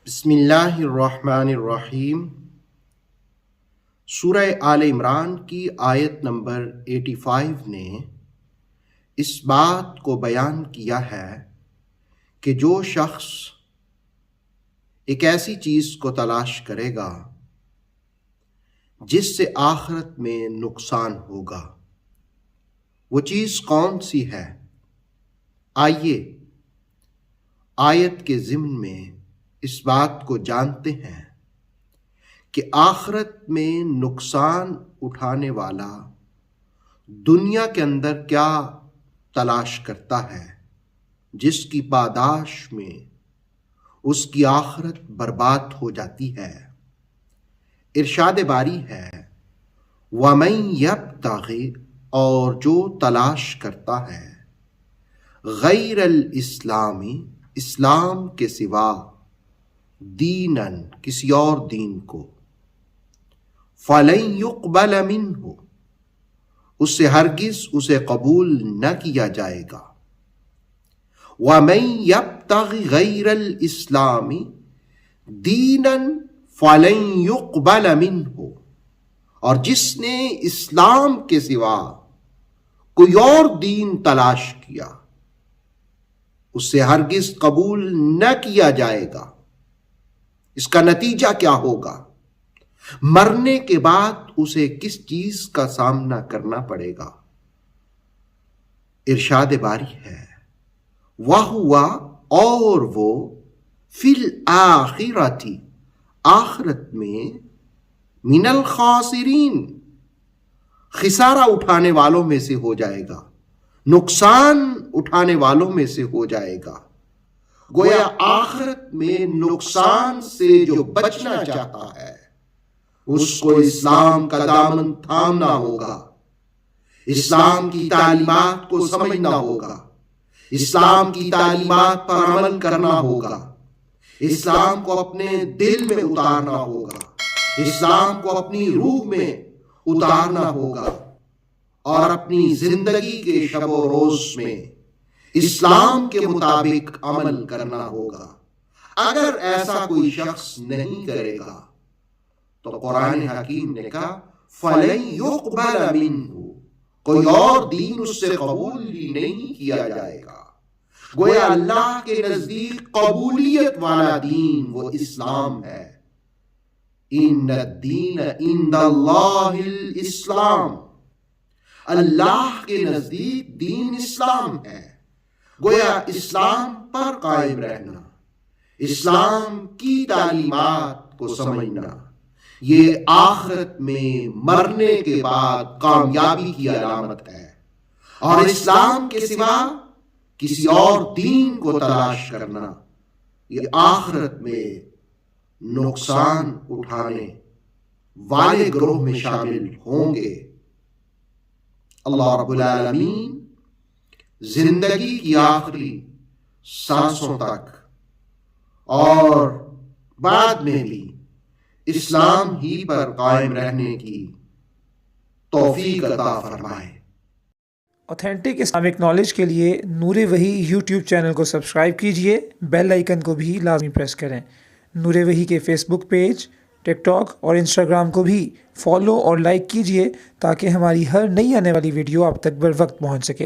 بسم اللہ الرحمن الرحیم۔ سورہ آل عمران کی آیت نمبر 85 نے اس بات کو بیان کیا ہے کہ جو شخص ایک ایسی چیز کو تلاش کرے گا جس سے آخرت میں نقصان ہوگا، وہ چیز کون سی ہے؟ آئیے آیت کے ضمن میں اس بات کو جانتے ہیں کہ آخرت میں نقصان اٹھانے والا دنیا کے اندر کیا تلاش کرتا ہے جس کی پاداش میں اس کی آخرت برباد ہو جاتی ہے۔ ارشاد باری ہے وَمَن يَبْتَغِ، اور جو تلاش کرتا ہے غیر الاسلامی، اسلام کے سوا، دیناً، کسی اور دین کو، فَلَن يُقْبَلَ مِنْهُ، اس سے ہرگز اسے قبول نہ کیا جائے گا۔ وَمَن يَبْتَغِ غَيْرَ الْإِسْلَامِ دِينًا فَلَن يُقْبَلَ مِنْهُ، اور جس نے اسلام کے سوا کوئی اور دین تلاش کیا اس سے ہرگز قبول نہ کیا جائے گا۔ اس کا نتیجہ کیا ہوگا؟ مرنے کے بعد اسے کس چیز کا سامنا کرنا پڑے گا؟ ارشاد باری ہے وَهُوَ، اور وہ، فِي الْآخِرَةِ، آخرت میں، من الخاسرین، خسارہ اٹھانے والوں میں سے ہو جائے گا، نقصان اٹھانے والوں میں سے ہو جائے گا۔ گویا آخرت میں نقصان سے جو بچنا چاہتا ہے اس کو اسلام کا دامن تھامنا ہوگا، اسلام کی تعلیمات کو سمجھنا ہوگا، اسلام کی تعلیمات پر عمل کرنا ہوگا، اسلام کو اپنے دل میں اتارنا ہوگا، اسلام کو اپنی روح میں اتارنا ہوگا، اور اپنی زندگی کے شب و روز میں اسلام کے مطابق عمل کرنا ہوگا۔ اگر ایسا کوئی شخص نہیں کرے گا تو قرآن حکیم نے کہا فَلَن يُقْبَلَ مِنْهُ، کوئی اور دین اس سے قبول ہی نہیں کیا جائے گا۔ گویا اللہ کے نزدیک قبولیت والا دین وہ اسلام ہے۔ إِنَّ الدِّينَ عِندَ اللَّهِ الْإِسْلَامُ، اللہ کے نزدیک دین اسلام ہے۔ گویا اسلام پر قائم رہنا، اسلام کی تعلیمات کو سمجھنا، یہ آخرت میں مرنے کے بعد کامیابی کی علامت ہے، اور اسلام کے سوا کسی اور دین کو تلاش کرنا یہ آخرت میں نقصان اٹھانے والے گروہ میں شامل ہوں گے۔ اللہ رب العالمین زندگی کی آخری سانسوں تک اور بعد میں بھی اسلام ہی پر قائم رہنے کی توفیق عطا فرمائے۔ اوتھینٹک اسلامک نالج کے لیے نور وحی یوٹیوب چینل کو سبسکرائب کیجئے، بیل آئیکن کو بھی لازمی پریس کریں۔ نور وحی کے فیس بک پیج، ٹک ٹاک اور انسٹاگرام کو بھی فالو اور لائک کیجئے تاکہ ہماری ہر نئی آنے والی ویڈیو آپ تک بر وقت پہنچ سکے۔